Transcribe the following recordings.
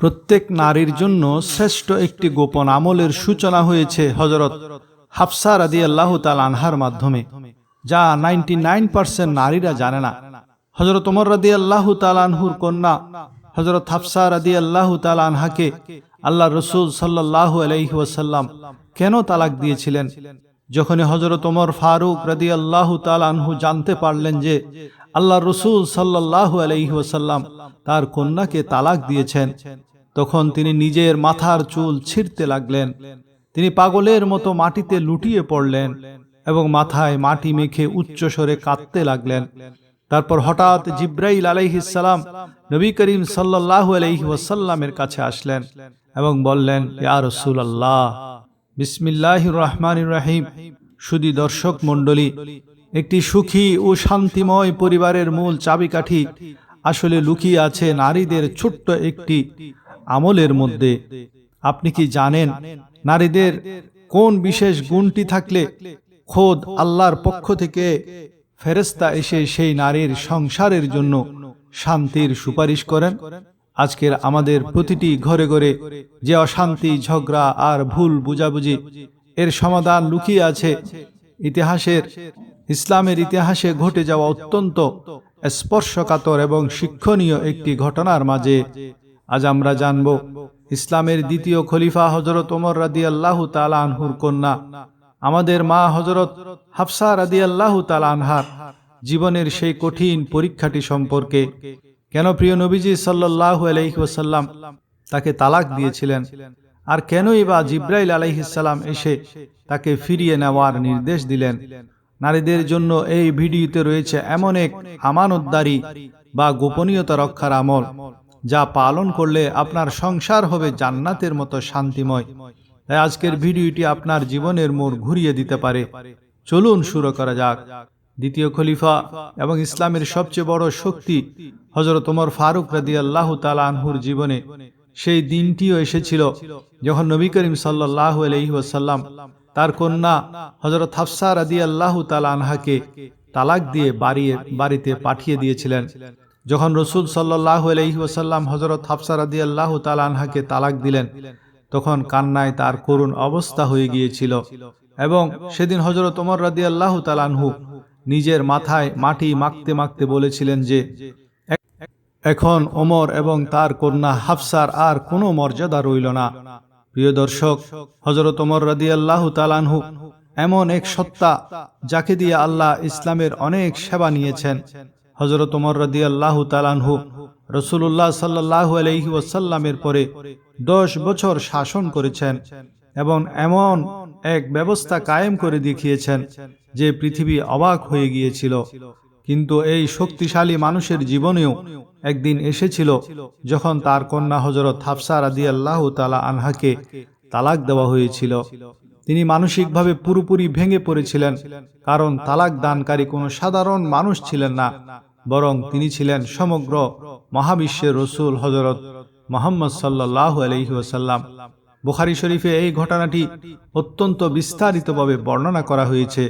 প্রত্যেক নারীর জন্য শ্রেষ্ঠ একটি গোপন আমলের সূচনা হয়েছে হযরত হাফসা রাদিয়াল্লাহু তাআলা আনহার মাধ্যমে, যা 99% নারীরা জানে না। হযরত ওমর রাদিয়াল্লাহু তাআলা আনহুর কন্যা হযরত হাফসা রাদিয়াল্লাহু তাআলা আনহাকে আল্লাহর রাসূল সাল্লাল্লাহু আলাইহি ওয়াসাল্লাম কেন তালাক দিয়েছিলেন? যখনই হযরত ওমর ফারুক রাদিয়াল্লাহু তাআলা আনহু জানতে পারলেন যে আল্লাহর রাসূল সাল্লাল্লাহু আলাইহি ওয়াসাল্লাম তার কন্যাকে তালাক দিয়েছেন, তখন তিনি নিজের মাথার চুল ছিঁড়তে লাগলেন। তিনি পাগলের মতো মাটিতে লুটিয়ে পড়লেন এবং মাথায় মাটি মেখে উচ্চস্বরে কাঁদতে লাগলেন। তারপর হঠাৎ জিব্রাইল আলাইহিস সালাম নবী করিম সাল্লাল্লাহু আলাইহি ওয়াসাল্লামের কাছে আসলেন এবং বললেন, ইয়া রাসূলুল্লাহ। বিসমিল্লাহির রহমানির রহিম। সুধী দর্শক মণ্ডলী, একটি সুখী ও শান্তিময় পরিবারের মূল চাবিকাঠি আসলে লুকিয়ে আছে নারীদের ছোট্ট একটি আমলের মধ্যে। আপনি কি জানেন নারীদের কোন বিশেষ গুণটি থাকলে খোদ আল্লাহর পক্ষ থেকে ফেরেশতা এসে সেই নারীর সংসারের জন্য শান্তির সুপারিশ করেন? আজকের আমাদের প্রতিটি ঘরে ঘরে যে অশান্তি, ঝগড়া আর ভুল বুঝাবুঝি, এর সমাধান লুকিয়ে আছে ইসলামের ইতিহাসে ঘটে যাওয়া অত্যন্ত স্পর্শকাতর এবং শিক্ষণীয় একটি ঘটনার মাঝে। আজ আমরা জানব ইসলামের দ্বিতীয় খলিফা হযরত ওমর রাদিয়াল্লাহু তাআলা আনহুর কন্যা, আমাদের মা হযরত হাফসা রাদিয়াল্লাহু তাআলা আনহার জীবনের সেই কঠিন পরীক্ষাটি সম্পর্কে। কেন প্রিয় নবীজি সাল্লাল্লাহু আলাইহি ওয়াসাল্লাম তাকে তালাক দিয়েছিলেন, আর কেনই বা জিব্রাইল আলাইহিস সালাম এসে তাকে ফিরিয়ে নেওয়ার নির্দেশ দিলেন? নারীদের জন্য এই ভিডিওতে রয়েছে এমন এক আমানতদারি বা গোপনীয়তা রক্ষার আমল, যা পালন করলে আপনার সংসার হবে জান্নাতের মতো শান্তিময়। তাই আজকের ভিডিওটি আপনার জীবনের মোড় ঘুরিয়ে দিতে পারে। চলুন শুরু করা যাক। দ্বিতীয় খলিফা এবং ইসলামের সবচেয়ে বড় শক্তি হযরত ওমর ফারুক রাদিয়াল্লাহু তাআলা আনহুর জীবনে সেই দিনটিও এসেছিল যখন নবী করিম সাল্লাল্লাহু আলাইহি ওয়াসাল্লাম তার কন্যা হযরত হাফসা রাদিয়াল্লাহু তাআলা আনহাকে তালাক দিয়ে বাড়িতে পাঠিয়ে দিয়েছিলেন। যখন রাসূল সাল্লাল্লাহু আলাইহি ওয়াসাল্লাম হযরত হাফসা রাদিয়াল্লাহু তাআলা আনহাকে তালাক দিলেন, তখন কান্নায় তার করুণ অবস্থা হয়ে গিয়েছিল এবং সেদিন হযরত ওমর রাদিয়াল্লাহু তাআলা আনহু নিজের মাথায় মাটি মাখতে মাখতে বলেছিলেন যে এখন ওমর এবং তার কন্যা হাফসার আর কোনো মর্যাদা রইল না। প্রিয় দর্শক, হযরত ওমর রাদিয়াল্লাহু তাআলা আনহু এমন এক সত্তা যাকে দিয়ে আল্লাহ ইসলামের অনেক সেবা নিয়েছেন। হযরত ওমর রাদিয়াল্লাহু তাআলা আনহু রাসূলুল্লাহ সাল্লাল্লাহু আলাইহি ওয়াসাল্লামের পরে 10 বছর শাসন করেছেন এবং এমন এক ব্যবস্থা কায়েম করে দেখিয়েছেন যে পৃথিবী অবাক হয়ে গিয়েছিল। কিন্তু এই শক্তিশালী মানুষের জীবনেও একদিন এসেছিল যখন তার কন্যা হযরত হাফসা রাদিয়াল্লাহু তাআলা আনহাকে তালাক দেওয়া হয়েছিল। তিনি মানসিকভাবে পুরোপুরি ভেঙে পড়েছিলেন, কারণ তালাক দানকারী কোনো সাধারণ মানুষ ছিলেন না, বরং তিনি ছিলেন সমগ্র মহাবিশ্বের রাসূল হযরত মুহাম্মদ সাল্লাল্লাহু আলাইহি ওয়াসাল্লাম। বুখারী শরীফে এই ঘটনাটি অত্যন্ত বিস্তারিতভাবে বর্ণনা করা হয়েছে।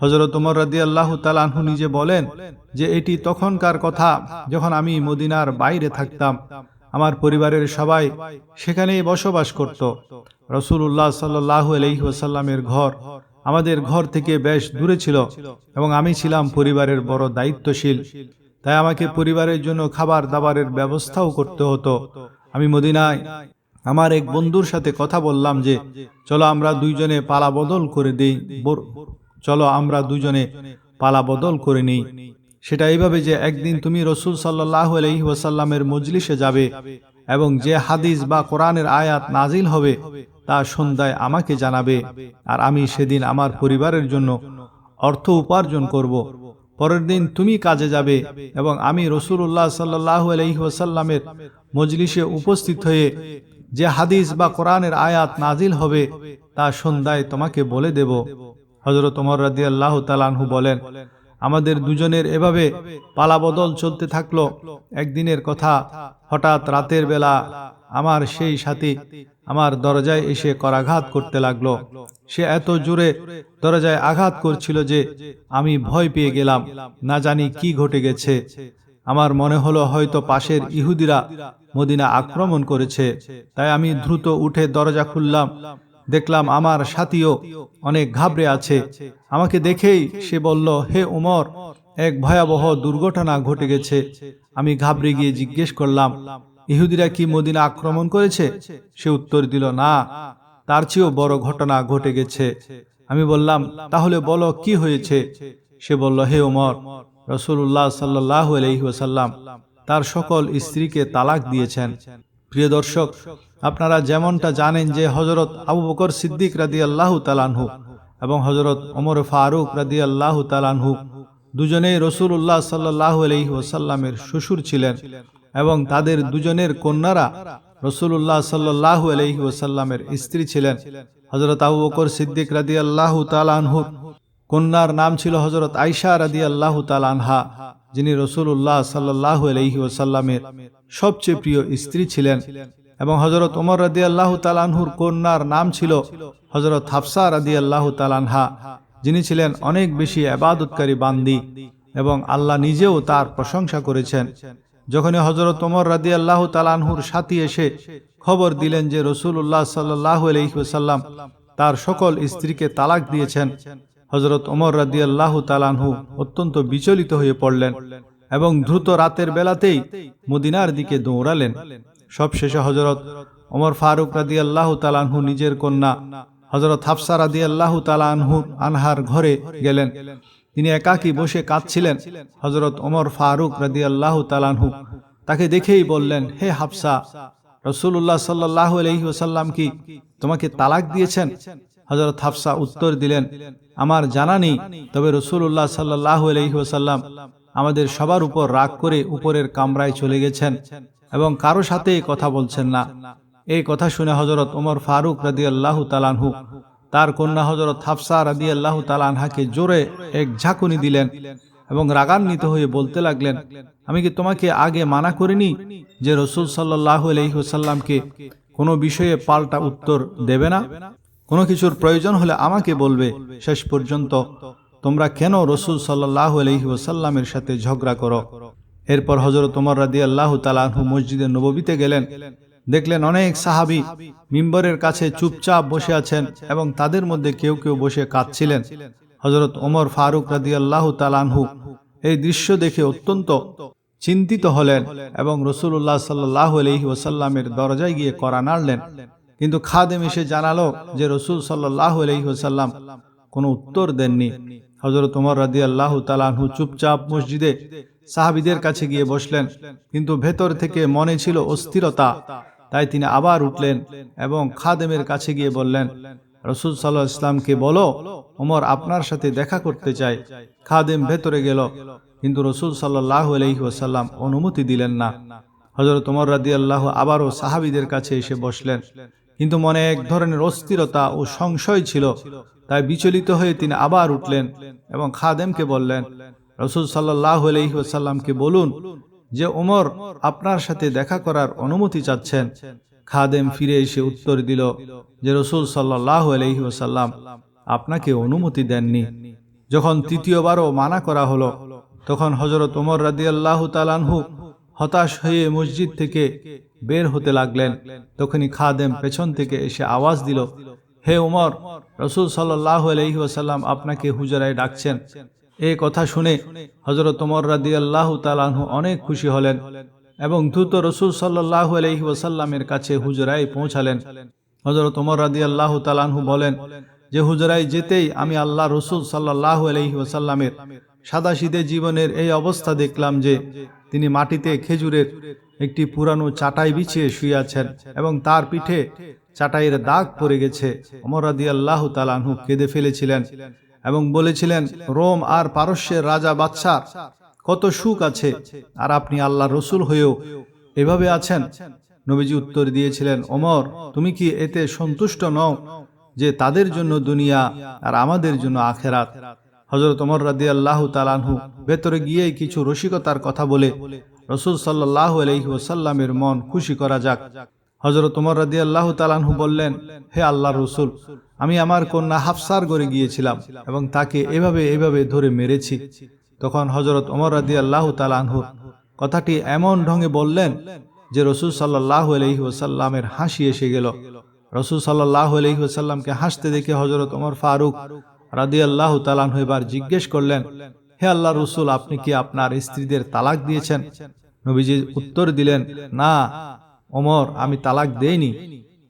হযরত ওমর রাদিয়াল্লাহু তাআলা আনহু নিজে বলেন যে এটি তখনকার কথা যখন আমি মদিনার বাইরে থাকতাম। আমার পরিবারের সবাই সেখানেই বসবাস করত। রাসূলুল্লাহ সাল্লাল্লাহু আলাইহি ওয়াসাল্লামের ঘর আমাদের ঘর থেকে বেশ দূরে ছিল এবং আমি ছিলাম পরিবারের বড় দায়িত্বশীল। তাই আমাকে পরিবারের জন্য খাবার দাবারের ব্যবস্থাও করতে হতো। আমি মদিনায় আমার এক বন্ধুর সাথে কথা বললাম যে চলো আমরা দুইজনে পালা বদল করে নিই। সেটা এইভাবে যে একদিন তুমি রাসূল সাল্লাল্লাহু আলাইহি ওয়াসাল্লামের মজলিসে যাবে এবং যে হাদিস বা কোরআনের আয়াত নাজিল হবে তা সন্ধ্যায় আমাকে জানাবে, আর আমি সেদিন আমার পরিবারের জন্য অর্থ উপার্জন করব। পরের দিন তুমি কাজে যাবে এবং আমি রাসূলুল্লাহ সাল্লাল্লাহু আলাইহি ওয়াসাল্লামের মজলিসে উপস্থিত হয়ে যে হাদিস বা কোরআনের আয়াত নাজিল হবে তা সন্ধ্যায় তোমাকে বলে দেব। হযরত ওমর রাদিয়াল্লাহু তাআলা আনহু বলেন, আমাদের দুজনের এভাবে পালাবদল চলতে থাকলো। একদিনের কথা, হঠাৎ রাতের বেলা আমার সেই সাথী আমার দরজায় এসে করাঘাত করতে লাগলো। সে এত জোরে দরজায় আঘাত করছিল যে আমি ভয় পেয়ে গেলাম, না জানি কি ঘটে গেছে। আমার মনে হলো হয়তো পাশের ইহুদিরা মদিনা আক্রমণ করেছে, তাই আমি দ্রুত উঠে দরজা খুললাম। দেখলাম আমার সাথীও অনেক ঘাবড়ে আছে। আমাকে দেখেই সে বলল, হে উমর, এক ভয়াবহ দুর্ঘটনা ঘটে গেছে। আমি ঘাবড়ে গিয়ে জিজ্ঞেস করলাম, ইহুদিরা কি মদিনা আক্রমণ করেছে? সে উত্তর দিল, না, তার চেয়েও বড় ঘটনা ঘটে গেছে। আমি বললাম, তাহলে বলো কি হয়েছে? সে বলল, হে উমর, রাসূলুল্লাহ সাল্লাল্লাহু আলাইহি ওয়াসাল্লাম তার সকল স্ত্রীকে তালাক দিয়েছেন। প্রিয় দর্শক, আপনারা যেমনটা জানেন যে হযরত আবু বকর সিদ্দিক রাদিয়াল্লাহু তাআলা আনহু এবং হযরত ওমর ফারুক রাদিয়াল্লাহু তাআলা আনহু দুজনেই রাসূলুল্লাহ সাল্লাল্লাহু আলাইহি ওয়াসাল্লামের শ্বশুর ছিলেন এবং তাদের দুজনের কন্যারা রাসূলুল্লাহ সাল্লাল্লাহু আলাইহি ওয়াসাল্লামের স্ত্রী ছিলেন। হযরত আবু বকর সিদ্দিক রাদিয়াল্লাহু তাআলা আনহু কন্যার নাম ছিল হযরত আয়েশা রাদিয়াল্লাহু তাআলা আনহা, যিনি রাসূলুল্লাহ সাল্লাল্লাহু আলাইহি ওয়াসাল্লামের সবচেয়ে প্রিয় স্ত্রী ছিলেন। এবং হযরত ওমর রাদিয়াল্লাহু তাআলা আনহুর কন্যার নাম ছিল হযরত হাফসা রাদিয়াল্লাহু তাআলা আনহা, যিনি ছিলেন অনেক বেশি ইবাদতকারী বান্দি এবং আল্লাহ নিজেও তার প্রশংসা করেছেন। যখনই হযরত ওমর রাদিয়াল্লাহু তাআলা আনহুর সাথী এসে খবর দিলেন যে রাসূলুল্লাহ সাল্লাল্লাহু আলাইহি ওয়াসাল্লাম তার সকল স্ত্রীকে তালাক দিয়েছেন, হযরত ওমর রাদিয়াল্লাহু তাআলা আনহু অত্যন্ত বিচলিত হয়ে পড়লেন এবং দ্রুত রাতের বেলাতেই মদিনার দিকে দৌড়ালেন। সবশেষে হযরত ওমর ফারুক রাদিয়াল্লাহু তাআলা আনহু নিজের কন্যা হযরত হাফসা রাদিয়াল্লাহু তাআলা আনহার ঘরে গেলেন। তিনি একাকী বসে কাঁদছিলেন। হযরত ওমর ফারুক রাদিয়াল্লাহু তাআলা আনহু তাকে দেখেই বললেন, হে হাফসা, রাসূলুল্লাহ সাল্লাল্লাহু আলাইহি ওয়াসাল্লাম কি তোমাকে তালাক দিয়েছেন? হযরত হাফসা উত্তর দিলেন, আমার জানা নেই, তবে রাসূলুল্লাহ সাল্লাল্লাহু আলাইহি ওয়াসাল্লাম আমাদের সবার উপর রাগ করে উপরের কামরায় চলে গেছেন এবং কারো সাথে কথা বলছেন না। এই কথা শুনে হযরত ওমর ফারুক রাদিয়াল্লাহু তাআলা আনহু তার কন্যা হযরত হাফসা রাদিয়াল্লাহু তাআলা আনহাকে জোরে এক ঝাঁকুনি দিলেন এবং রাগান্বিত হয়ে বলতে লাগলেন, আমি কি তোমাকে আগে মানা করিনি যে রাসূল সাল্লাল্লাহু আলাইহি ওয়াসাল্লামকে কোনো বিষয়ে পাল্টা উত্তর দেবে না? কোনো কিছুর প্রয়োজন হলে আমাকে বলবে। শেষ পর্যন্ত তোমরা কেন রাসূল সাল্লাল্লাহু আলাইহি ওয়াসাল্লামের সাথে ঝগড়া করো? এরপর হযরত ওমর রাদিয়াল্লাহু তাআলা আনহু মসজিদে নববীতে গেলেন। দেখলেন অনেক সাহাবী মিম্বরের কাছে চুপচাপ বসে আছেন এবং তাদের মধ্যে কেউ কেউ বসে কাঁদছিলেন। হযরত ওমর ফারুক রাদিয়াল্লাহু তাআলা আনহু এই দৃশ্য দেখে অত্যন্ত চিন্তিত হলেন এবং রাসূলুল্লাহ সাল্লাল্লাহু আলাইহি ওয়াসাল্লামের দরজায় গিয়ে কড়া নাড়লেন। কিন্তু খাদেম এসে জানালো যে রাসূল সাল্লাল্লাহু আলাইহি ওয়াসাল্লাম কোনো উত্তর দেননি। হযরত ওমর রাদিয়াল্লাহু তাআলা আনহু চুপচাপ মসজিদে সাহাবীদের কাছে গিয়ে বসলেন, কিন্তু ভেতর থেকে মনে ছিল অস্থিরতা। তাই তিনি আবার উঠলেন এবং খাদেমের কাছে গিয়ে বললেন, রাসূল সাল্লাল্লাহু আলাইহি ওয়াসাল্লামকে বলো ওমর আপনার সাথে দেখা করতে চায়। খাদেম ভেতরে গেল, কিন্তু রাসূল সাল্লাল্লাহু আলাইহি ওয়াসাল্লাম অনুমতি দিলেন না। হযরত ওমর রাদিয়াল্লাহু আবারও সাহাবীদের কাছে এসে বসলেন, কিন্তু মনে এক ধরনের অস্থিরতা ও সংশয় ছিল। তাই বিচলিত হয়ে তিনি আবার উঠলেন এবং খাদেমকে বললেন, রাসূল সাল্লাল্লাহু আলাইহি ওয়াসাল্লামকে বলুন যে ওমর আপনার সাথে দেখা করার অনুমতি চাচ্ছেন। খাদেম ফিরে এসে উত্তর দিল যে রাসূল সাল্লাল্লাহু আলাইহি ওয়াসাল্লাম আপনাকে অনুমতি দেননি। যখন তৃতীয়বারও মানা করা হলো, তখন হযরত ওমর রাদিয়াল্লাহু তাআলা আনহু হতাশ হয়ে মসজিদ থেকে বের হতে লাগলেন। তখনই খাদেম পেছন থেকে এসে আওয়াজ দিল, হে ওমর, রাসূল সাল্লাল্লাহু আলাইহি ওয়াসাল্লাম আপনাকে হুজরায় ডাকছেন। এই কথা শুনে হযরত ওমর রাদিয়াল্লাহু তাআলা আনহু অনেক খুশি হলেন এবং দ্রুত রাসূল সাল্লাল্লাহু আলাইহি ওয়াসাল্লামের কাছে হুজরায় পৌঁছালেন। হযরত ওমর রাদিয়াল্লাহু তাআলা আনহু বলেন যে হুজরায় যেতেই আমি আল্লাহ রাসূল সাল্লাল্লাহু আলাইহি ওয়াসাল্লামের সাদাসিধে জীবনের এই অবস্থা দেখলাম যে তিনি মাটিতে খেজুরের একটি পুরানো চাটাই বিছিয়ে শুয়ে আছেন এবং তার পিঠে চাটাইয়ের দাগ পড়ে গেছে। ওমর রাদিয়াল্লাহু তাআলা আনহু কেঁদে ফেলেছিলেন এবং বলেছিলেন, রোম আর পারস্যের রাজা বাদশার কত সুখ আছে, আর আপনি আল্লাহর রাসূল হয়েও এভাবে আছেন। নবীজি উত্তর দিয়েছিলেন, ওমর, তুমি কি এতে সন্তুষ্ট নও যে তাদের জন্য দুনিয়া আর আমাদের জন্য আখেরাত? হযরত ওমর রাদিয়াল্লাহু তাআলা আনহু ভেতরে গিয়েই কিছু রসিকতার কথা বলে রাসূল সাল্লাল্লাহু আলাইহি ওয়াসাল্লামের মন খুশি করা যাক। হযরত ওমর রাদিয়াল্লাহু তাআলা আনহু বললেন, হে আল্লাহর রাসূল, আমি আমার কন্যা হাফসার ঘরে গিয়েছিলাম এবং তাকে এভাবে ধরে মেরেছি। তখন হযরত ওমর রাদিয়াল্লাহু তাআলা আনহু কথাটি এমন ঢঙে বললেন যে রাসূল সাল্লাল্লাহু আলাইহি ওয়াসাল্লামের হাসি এসে গেল। রাসূল সাল্লাল্লাহু আলাইহি ওয়াসাল্লামকে হাসতে দেখে হযরত ওমর ফারুক রাদিয়াল্লাহু তাআলা আনহু এবার জিজ্ঞেস করলেন, হে আল্লাহর রাসূল, আপনি কি আপনার স্ত্রীদের তালাক দিয়েছেন? নবীজি উত্তর দিলেন, না ওমর, আমি তালাক দেইনি।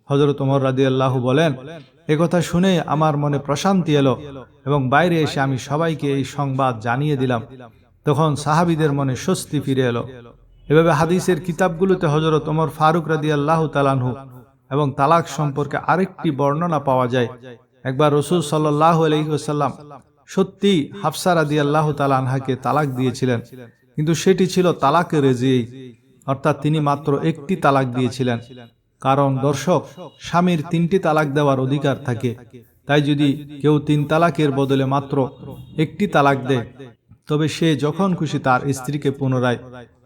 হযরত ওমর রাদিয়াল্লাহু বলেন, একথা শুনে আমার মনে প্রশান্তি এলো এবং বাইরে এসে আমি সবাইকে এই সংবাদ জানিয়ে দিলাম। তখন সাহাবীদের মনে স্বস্তি ফিরে এলো। এভাবে হাদিসের কিতাবগুলোতে হযরত ওমর ফারুক রাদিয়াল্লাহু তাআলা আনহু এবং তালাক সম্পর্কে আরেকটি বর্ণনা পাওয়া যায়। একবার রাসূল সাল্লাল্লাহু আলাইহি ওয়াসাল্লাম সত্যি হাফসা রাদিয়াল্লাহু তাআলা আনহাকে তালাক দিয়েছিলেন, কিন্তু সেটি ছিল তালাকে রেজিই, অর্থাৎ তিনি মাত্র একটি তালাক দিয়েছিলেন। কারণ দর্শক, স্বামীর 3টি তালাক দেওয়ার অধিকার থাকে। তাই যদি কেউ 3 তালাকের বদলে মাত্র একটি তালাক দেয়, তবে সে যখন খুশি তার স্ত্রীকে পুনরায়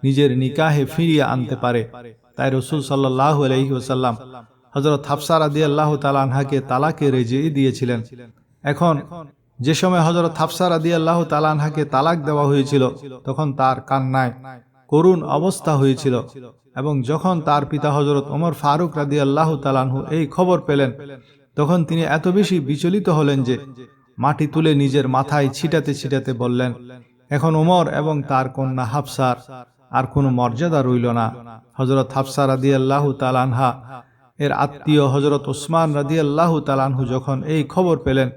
নিজের নিকাহে ফিরিয়ে আনতে পারে। তাই রাসূল সাল্লাল্লাহু আলাইহি ওয়াসাল্লাম হযরত হাফসা রাদিয়াল্লাহু তাআলা আনহাকে তালাকে রেজিই দিয়েছিলেন। এখন যে সময় হযরত হাফসা রাদিয়াল্লাহু তাআলা আনহাকে তালাক দেওয়া হয়েছিল, তখন তার কান্নায় করুণ অবস্থা হয়েছিল এবং যখন তার পিতা হযরত ওমর ফারুক রাদিয়াল্লাহু তাআলা আনহু এই খবর পেলেন, তখন তিনি এত বেশি বিচলিত হলেন যে মাটি তুলে নিজের মাথায় ছিটাতে ছিটাতে বললেন, এখন ওমর এবং তার কন্যা হাফসার আর কোনো মর্যাদা রইল না। হযরত হাফসা রাদিয়াল্লাহু তাআলা আনহা এর আত্মীয় হযরত ওসমান রাদিয়াল্লাহু তাআলা আনহু যখন এই খবর পেলেন,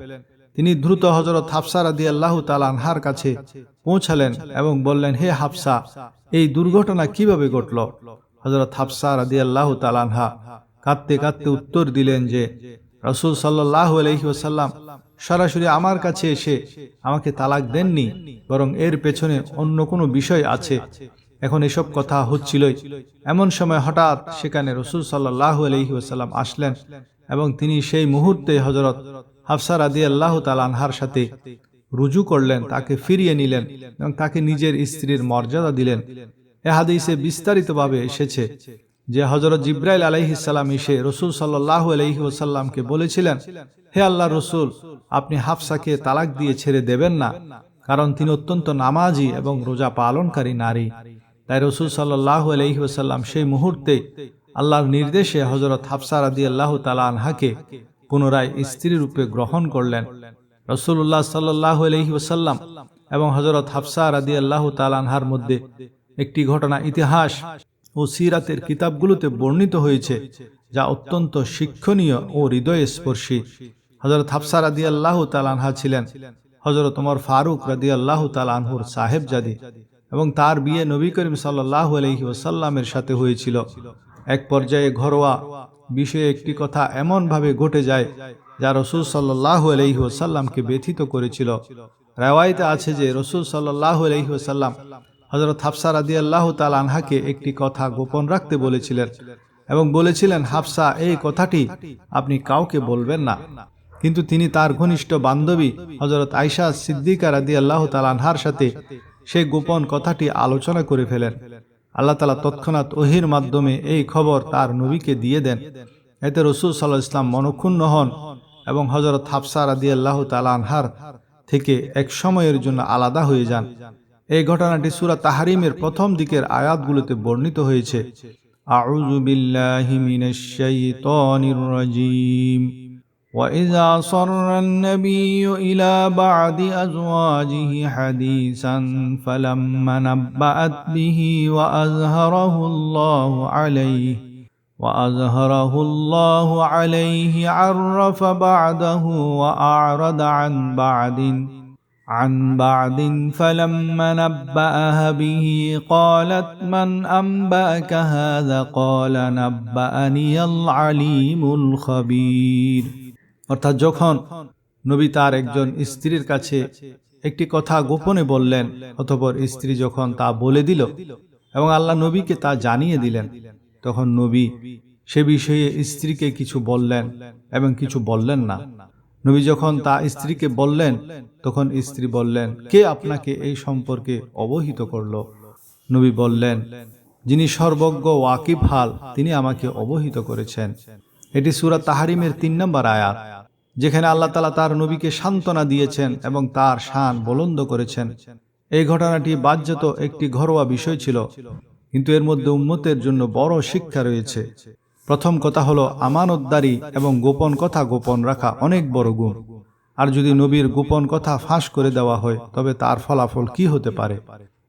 তিনি দ্রুত হযরত হাফসা রাদিয়াল্লাহু তাআলা আনহার কাছে পৌঁছালেন এবং বললেন, হে হাফসা, এই দুর্ঘটনা কিভাবে ঘটল? হযরত হাফসা রাদিয়াল্লাহু তাআলা আনহা কাঁদতে কাঁদতে উত্তর দিলেন যে রাসূল সাল্লাল্লাহু আলাইহি ওয়াসাল্লাম সরাসরি আমার কাছে এসে আমাকে তালাক দেননি, বরং এর পেছনে অন্য কোনো বিষয় আছে। এখন এসব কথা হচ্ছিলই, এমন সময় হঠাৎ সেখানে রাসূল সাল্লাল্লাহু আলাইহি ওয়াসাল্লাম আসলেন এবং তিনি সেই মুহূর্তে হযরত হাফসা রাদিয়াল্লাহু তাআলা আনহার সাথে রুজু করলেন, তাকে ফিরিয়ে নিলেন এবং তাকে নিজের স্ত্রীর মর্যাদা দিলেন। এ হাদিসে বিস্তারিতভাবে এসেছে যে হযরত জিবরাইল আলাইহিস সালাম এসে রাসূল সাল্লাল্লাহু আলাইহি ওয়াসাল্লামকে বলেছিলেন, হে আল্লাহর রাসূল, আপনি হাফসাকে তালাক দিয়ে ছেড়ে দেবেন না, কারণ তিনি অত্যন্ত নামাজি এবং রোজা পালনকারী নারী। তাই রাসূল সাল্লাল্লাহু আলাইহি ওয়াসাল্লাম সেই মুহূর্তে আল্লাহর নির্দেশে হযরত হাফসা রাদিয়াল্লাহু তাআলা আনহাকে পুনরায় স্ত্রী রূপে গ্রহণ করলেন। রাসূলুল্লাহ সাল্লাল্লাহু আলাইহি ওয়াসাল্লাম এবং হযরত হাফসা রাদিয়াল্লাহু তাআলা আনহার মধ্যে একটি ঘটনা ইতিহাস ও সিরাতের কিতাবগুলোতে বর্ণিত হয়েছে, যা অত্যন্ত শিক্ষণীয় ও হৃদয়স্পর্শী। হযরত হাফসা রাদিয়াল্লাহু তাআলা আনহা ছিলেন হযরত ওমর ফারুক রাদিয়াল্লাহু তাআলা আনহুর সাহেবজাদী এবং তার বিয়ে নবী করিম সাল্লাল্লাহু আলাইহি ওয়াসাল্লামের সাথে হয়েছিল। এক পর্যায়ে ঘরোয়া বিষয়ে একটি কথা এমনভাবে ঘটে যায় যা রাসূল সাল্লাল্লাহু আলাইহি ওয়াসাল্লামকে ব্যথিত করেছিল। riwayate আছে যে রাসূল সাল্লাল্লাহু আলাইহি ওয়াসাল্লাম হযরত হাফসা রাদিয়াল্লাহু তাআলা আনহাকে একটি কথা গোপন রাখতে বলেছিলেন এবং বলেছিলেন, হাফসা, এই কথাটি আপনি কাউকে বলবেন না। কিন্তু তিনি তার ঘনিষ্ঠ বান্ধবী হযরত আয়েশা সিদ্দিকা রাদিয়াল্লাহু তাআলা আনহার সাথে সেই গোপন কথাটি আলোচনা করে ফেলেন। আল্লাহ তাআলা তৎক্ষণাৎ ওহীর মাধ্যমে এই খবর তার নবীকে দিয়ে দেন। এতে রাসূল সাল্লাল্লাহু আলাইহি ওয়াসাল্লাম মনক্ষুণ্ণ হন এবং হযরত হাফসা রাদিয়াল্লাহু তাআলা আনহার থেকে এক সময়ের জন্য আলাদা হয়ে যান। এই ঘটনাটি সূরা তাহরিমের প্রথম দিকের আয়াতগুলোতে বর্ণিত হয়েছে। আউযু বিল্লাহি মিনাশ শাইতানির রাজীম। وَإِذَا صَرَّ النَّبِيُّ إِلَى بَعْضِ أَزْوَاجِهِ حَدِيثًا فَلَمَّا نَبَّأَتْ بِهِ وَأَظْهَرَهُ اللَّهُ عَلَيْهِ عَرَّفَ بَعْدَهُ وَأَعْرَضَ عن بعد فلما نبأها به قالت من أنبأك هذا قال نبأني العليم الخبير। অর্থাৎ যখন নবী তার একজন স্ত্রীর কাছে একটি কথা গোপনে বললেন, অতঃপর স্ত্রী যখন তা বলে দিল এবং আল্লাহ নবীকে তা জানিয়ে দিলেন, তখন নবী সে বিষয়ে স্ত্রীকে কিছু বললেন এবং কিছু বললেন না। নবী যখন তা স্ত্রীকে বললেন, তখন স্ত্রী বললেন, কে আপনাকে এই সম্পর্কে অবহিত করল? নবী বললেন, যিনি সর্বজ্ঞ ওয়াকিব হাল, তিনি আমাকে অবহিত করেছেন। এটি সূরা তাহরিমের 3 নম্বর আয়াত, যেখানে আল্লাহ তাআলা তার নবীকে সান্ত্বনা দিয়েছেন এবং তার শান বুলন্দ করেছেন। এই ঘটনাটি বাহ্যত একটি ঘরোয়া বিষয় ছিল, কিন্তু এর মধ্যে উম্মতের জন্য বড় শিক্ষা রয়েছে। প্রথম কথা হলো, আমানতদারি এবং গোপন কথা গোপন রাখা অনেক বড় গুণ। আর যদি নবীর গোপন কথা ফাঁস করে দেওয়া হয় তবে তার ফলাফল কি হতে পারে।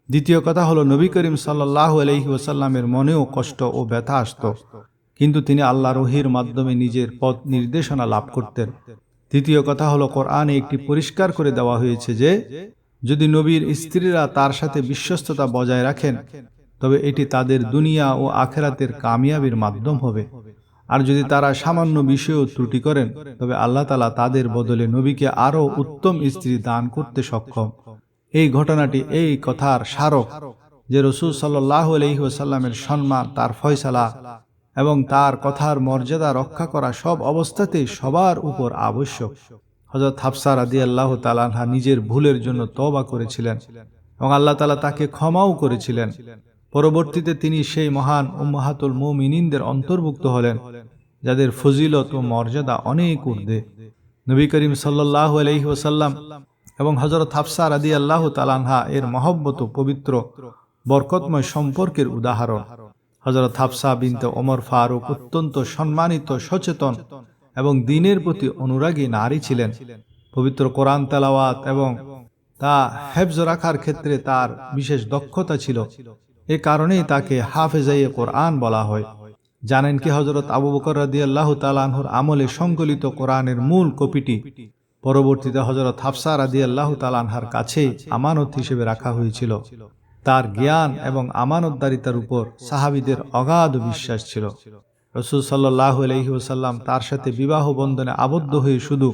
দ্বিতীয় কথা হলো, নবী করিম সাল্লাল্লাহু আলাইহি ওয়াসাল্লামের মনেও কষ্ট ও ব্যথা আসত, কিন্তু তিনি আল্লাহর ওহীর মাধ্যমে নিজের পথ নির্দেশনা লাভ করতেন। তৃতীয় কথা হলো, কোরআনে একটি পরিষ্কার করে দেওয়া হয়েছে যে যদি নবীর স্ত্রীরা তার সাথে বিশ্বস্ততা বজায় রাখেন তবে এটি তাদের দুনিয়া ও আখেরাতের কামিয়াবির মাধ্যম হবে। আর যদি তারা সামান্য বিষয়েও ত্রুটি করেন তবে আল্লাহ তাআলা তাদের বদলে নবীকে আরও উত্তম স্ত্রী দান করতে সক্ষম। এই ঘটনাটি এই কথার স্মারক যে রাসূল সাল্লাল্লাহু আলাইহি ওয়াসাল্লামের সম্মান, তার ফয়সালা এবং তার কথার মর্যাদা রক্ষা করা সব অবস্থাতেই সবার উপর আবশ্যক। হযরত হাফসা রাদিয়াল্লাহু তাআলা আনহা নিজের ভুলের জন্য তওবা করেছিলেন এবং আল্লাহ তাআলা তাকে ক্ষমাও করেছিলেন। পরবর্তীতে তিনি সেই মহান উম্মাহাতুল মুমিনিনদের অন্তর্ভুক্ত হলেন যাদের ফজিলত ও মর্যাদা অনেক ঊর্ধ্বে। নবী করিম সাল্লাল্লাহু আলাইহি ওয়াসাল্লাম এবং হযরত হাফসা রাদিয়াল্লাহু তাআলা আনহা এর মহব্বত ও পবিত্র বরকতময় সম্পর্কের উদাহরণ। হযরত হাফসা বিনতে ওমর ফারুক অত্যন্ত সম্মানিত, সচেতন এবং দ্বীনের প্রতি অনুরাগী নারী ছিলেন। পবিত্র কোরআন তেলাওয়াত এবং তা হেফজ রাখার ক্ষেত্রে তার বিশেষ দক্ষতা ছিল। এ কারণেই তাকে হাফেজায়ে কোরআন বলা হয়। জানেন কি, হযরত আবু বকর রাদিয়াল্লাহু তাআলা আনহুর আমলে সংকলিত কোরআনের মূল কপিটি পরবর্তীতে হযরত হাফসা রাদিয়াল্লাহু তাআলা আনহার কাছেই আমানত হিসেবে রাখা হয়েছিল। তার জ্ঞান এবং আমানতদারিতার উপর সাহাবীদের অগাধ বিশ্বাস ছিল। রাসূল সাল্লাল্লাহু আলাইহি ওয়াসাল্লাম তার সাথে বিবাহ বন্ধনে আবদ্ধ হয়ে শুধু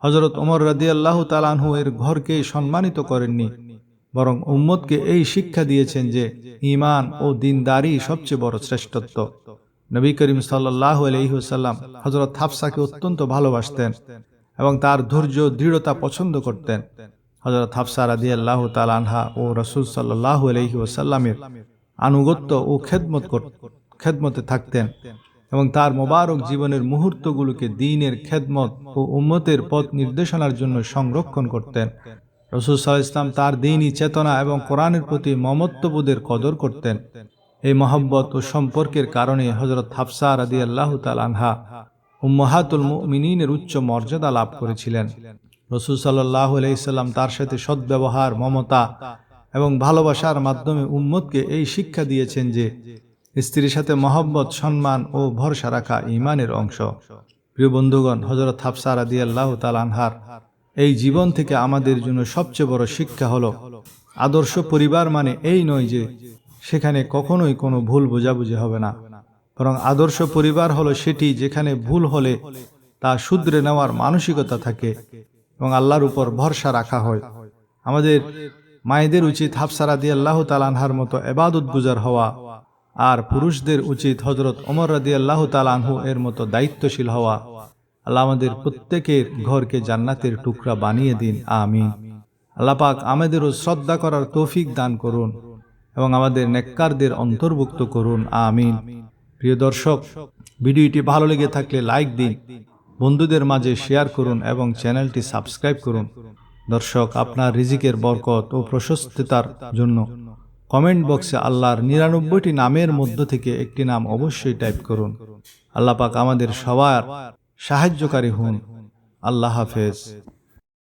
হযরত ওমর রাদিয়াল্লাহু তাআলা আনহু এর ঘরকে সম্মানিত করেননি, বরং উম্মতকে এই শিক্ষা দিয়েছেন যে ঈমান ও দ্বীনদারি সবচেয়ে বড় শ্রেষ্ঠত্ব। নবী করিম সাল্লাল্লাহু আলাইহি ওয়াসাল্লাম হযরত হাফসাকে অত্যন্ত ভালোবাসতেন এবং তার ধৈর্য দৃঢ়তা পছন্দ করতেন। হযরত হাফসা রাদিয়াল্লাহু তাআলা আনহা ও রাসূল সাল্লাল্লাহু আলাইহি ওয়াসাল্লামের আনুগত্য ও খেদমতে থাকতেন এবং তার মোবারক জীবনের মুহূর্তগুলোকে দ্বীনের খেদমত ও উম্মতের পথ নির্দেশনার জন্য সংরক্ষণ করতেন। রাসূল সাল্লাল্লাহু আলাইহি ওয়াসাল্লাম তার দ্বীনী চেতনা এবং কোরআনের প্রতি মমত্ববোধের কদর করতেন। এই মহব্বত ও সম্পর্কের কারণে হযরত হাফসা রাদিয়াল্লাহু তাআলা আনহা উম্মাহাতুল মুমিনিনের উচ্চ মর্যাদা লাভ করেছিলেন। রাসূল সাল্লাল্লাহু আলাইহি ওয়াসাল্লাম তার সাথে সদ্ব্যবহার, মমতা এবং ভালোবাসার মাধ্যমে উম্মতকে এই শিক্ষা দিয়েছেন যে স্ত্রীর সাথে মহব্বত, সম্মান ও ভরসা রাখা ঈমানের অংশ। প্রিয় বন্ধুগণ, হযরত হাফসা রাদিয়াল্লাহু তাআলা আনহার এই জীবন থেকে আমাদের জন্য সবচেয়ে বড় শিক্ষা হলো, আদর্শ পরিবার মানে এই নয় যে সেখানে কখনোই কোনো ভুল বোঝাবুঝি হবে না, বরং আদর্শ পরিবার হলো সেটি যেখানে ভুল হলে তা শুধরে নেওয়ার মানসিকতা থাকে এবং আল্লাহর উপর ভরসা রাখা হয়। আমাদের মায়েদের উচিত হাফসা রাদিয়াল্লাহু তাআলা আনহার মতো ইবাদতগুজার হওয়া, আর পুরুষদের উচিত হযরত ওমর রাদিয়াল্লাহু তাআলা আনহু এর মতো দায়িত্বশীল হওয়া। আল্লাহ আমাদের প্রত্যেকের ঘরকে জান্নাতের টুকরা বানিয়ে দিন, আমিন। আল্লাহ পাক আমাদেরও শ্রদ্ধা করার তৌফিক দান করুন এবং আমাদের নেককারদের অন্তর্ভুক্ত করুন, আমিন। প্রিয় দর্শক, ভিডিওটি ভালো লেগে থাকলে লাইক দিন, বন্ধুদের মাঝে শেয়ার করুন এবং চ্যানেলটি সাবস্ক্রাইব করুন। দর্শক, আপনার রিজিকের বরকত ও প্রশস্ততার জন্য কমেন্ট বক্সে আল্লাহর 99টি নামের মধ্য থেকে একটি নাম অবশ্যই টাইপ করুন। আল্লাহ পাক আমাদের সবার সাহায্যকারী হন। আল্লাহ হাফেজ।